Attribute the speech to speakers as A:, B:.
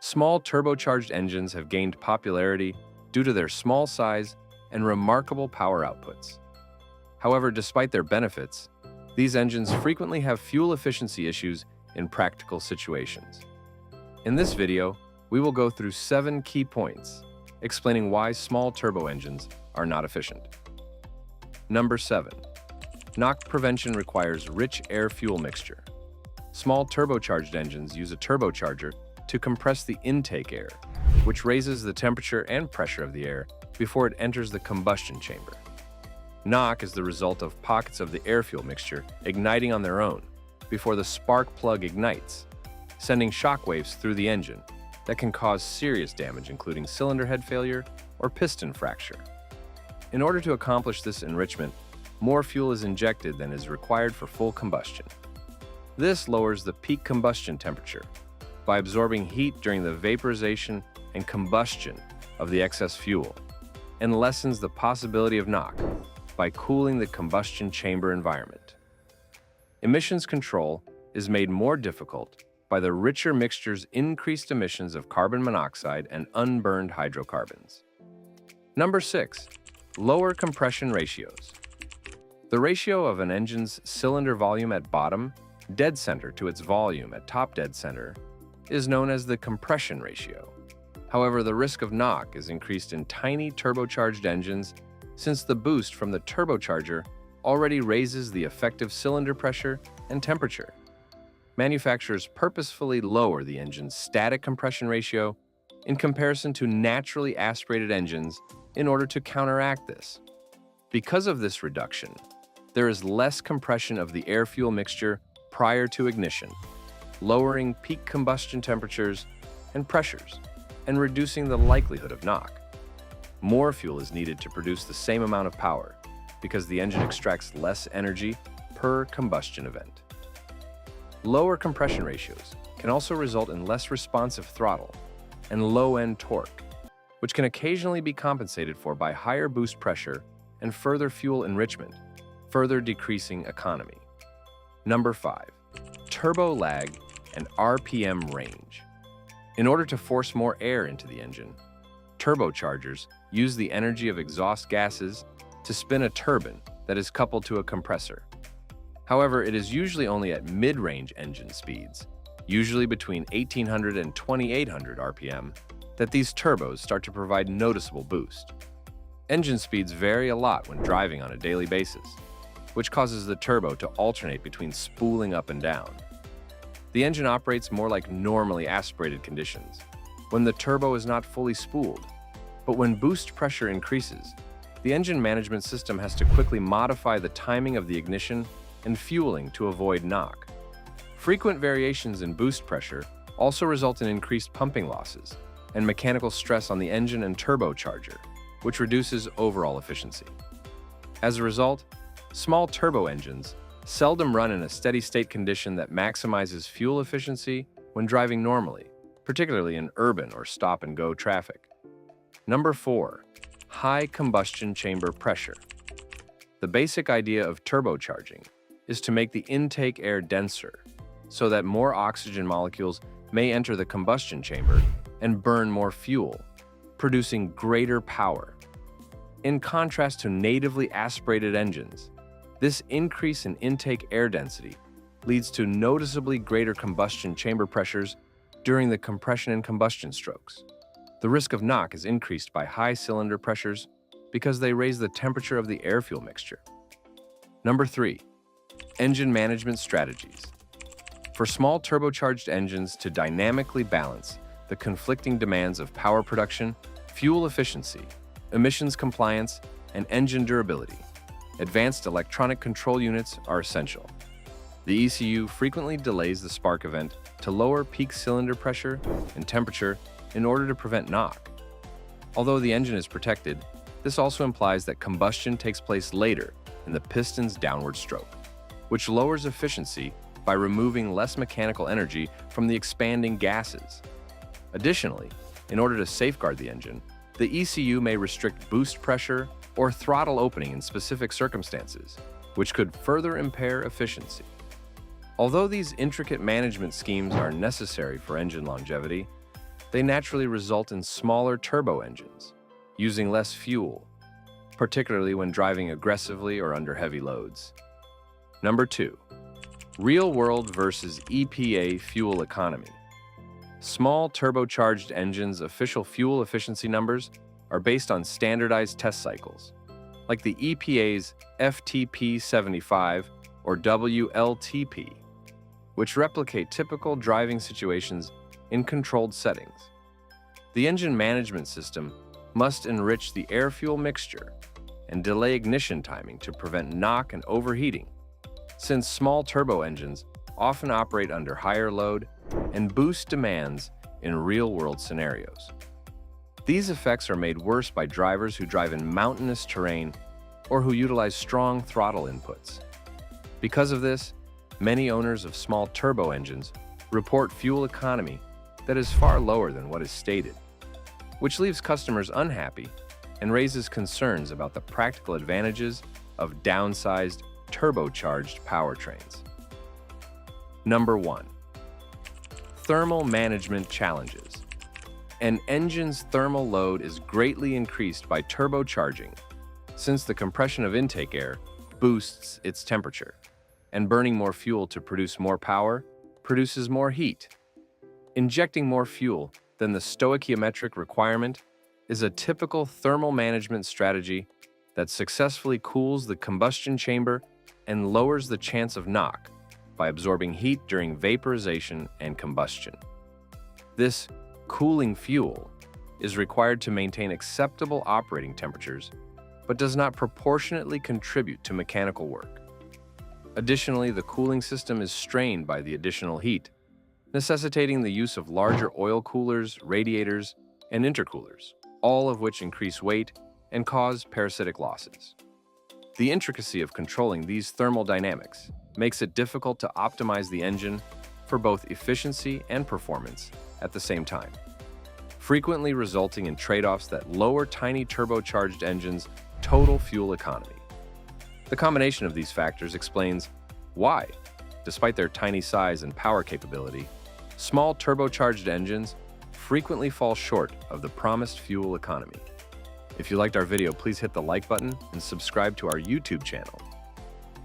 A: Small turbocharged engines have gained popularity due to their small size and remarkable power outputs. However, despite their benefits, these engines frequently have fuel efficiency issues in practical situations. In this video, we will go through 7 key points explaining why small turbo engines are not efficient. Number 7. Knock prevention requires rich air-fuel mixture. Small turbocharged engines use a turbocharger to compress the intake air, which raises the temperature and pressure of the air before it enters the combustion chamber. Knock is the result of pockets of the air-fuel mixture igniting on their own before the spark plug ignites, sending shock waves through the engine that can cause serious damage, including cylinder head failure or piston fracture. In order to accomplish this enrichment, more fuel is injected than is required for full combustion. This lowers the peak combustion temperature by absorbing heat during the vaporization and combustion of the excess fuel, and lessens the possibility of knock by cooling the combustion chamber environment. Emissions control is made more difficult by the richer mixture's increased emissions of carbon monoxide and unburned hydrocarbons. Number 6. Lower compression ratios. The ratio of an engine's cylinder volume at bottom dead center to its volume at top dead center is known as the compression ratio. However, the risk of knock is increased in tiny turbocharged engines since the boost from the turbocharger already raises the effective cylinder pressure and temperature. Manufacturers purposefully lower the engine's static compression ratio in comparison to naturally aspirated engines in order to counteract this. Because of this reduction, there is less compression of the air-fuel mixture prior to ignition, lowering peak combustion temperatures and pressures, and reducing the likelihood of knock. More fuel is needed to produce the same amount of power because the engine extracts less energy per combustion event. Lower compression ratios can also result in less responsive throttle and low-end torque, which can occasionally be compensated for by higher boost pressure and further fuel enrichment, further decreasing economy. Number 5. Turbo lag and RPM range. In order to force more air into the engine, turbochargers use the energy of exhaust gases to spin a turbine that is coupled to a compressor. However, it is usually only at mid-range engine speeds, usually between 1800 and 2800 RPM, that these turbos start to provide noticeable boost. Engine speeds vary a lot when driving on a daily basis, which causes the turbo to alternate between spooling up and down. The engine operates more like normally aspirated conditions, when the turbo is not fully spooled. But when boost pressure increases, the engine management system has to quickly modify the timing of the ignition and fueling to avoid knock. Frequent variations in boost pressure also result in increased pumping losses and mechanical stress on the engine and turbocharger, which reduces overall efficiency. As a result, small turbo engines seldom run in a steady-state condition that maximizes fuel efficiency when driving normally, particularly in urban or stop-and-go traffic. Number 4. High combustion chamber pressure. The basic idea of turbocharging is to make the intake air denser so that more oxygen molecules may enter the combustion chamber and burn more fuel, producing greater power. In contrast to natively aspirated engines, this increase in intake air density leads to noticeably greater combustion chamber pressures during the compression and combustion strokes. The risk of knock is increased by high cylinder pressures because they raise the temperature of the air-fuel mixture. Number 3. Engine management strategies. For small turbocharged engines to dynamically balance the conflicting demands of power production, fuel efficiency, emissions compliance, and engine durability, advanced electronic control units are essential. The ECU frequently delays the spark event to lower peak cylinder pressure and temperature in order to prevent knock. Although the engine is protected, this also implies that combustion takes place later in the piston's downward stroke, which lowers efficiency by removing less mechanical energy from the expanding gases. Additionally, in order to safeguard the engine, the ECU may restrict boost pressure or throttle opening in specific circumstances, which could further impair efficiency. Although these intricate management schemes are necessary for engine longevity, they naturally result in smaller turbo engines, using less fuel, particularly when driving aggressively or under heavy loads. Number 2. Real-world versus EPA fuel economy. Small turbocharged engines' official fuel efficiency numbers are based on standardized test cycles, like the EPA's FTP 75 or WLTP, which replicate typical driving situations in controlled settings. The engine management system must enrich the air-fuel mixture and delay ignition timing to prevent knock and overheating, since small turbo engines often operate under higher load and boost demands in real-world scenarios. These effects are made worse by drivers who drive in mountainous terrain or who utilize strong throttle inputs. Because of this, many owners of small turbo engines report fuel economy that is far lower than what is stated, which leaves customers unhappy and raises concerns about the practical advantages of downsized, turbocharged powertrains. Number 1. Thermal management challenges. An engine's thermal load is greatly increased by turbocharging, since the compression of intake air boosts its temperature, and burning more fuel to produce more power produces more heat. Injecting more fuel than the stoichiometric requirement is a typical thermal management strategy that successfully cools the combustion chamber and lowers the chance of knock by absorbing heat during vaporization and combustion. This cooling fuel is required to maintain acceptable operating temperatures, but does not proportionately contribute to mechanical work. Additionally, the cooling system is strained by the additional heat, necessitating the use of larger oil coolers, radiators, and intercoolers, all of which increase weight and cause parasitic losses. The intricacy of controlling these thermal dynamics makes it difficult to optimize the engine for both efficiency and performance at the same time, frequently resulting in trade-offs that lower tiny turbocharged engines' total fuel economy. The combination of these factors explains why, despite their tiny size and power capability, small turbocharged engines frequently fall short of the promised fuel economy. If you liked our video, please hit the like button and subscribe to our YouTube channel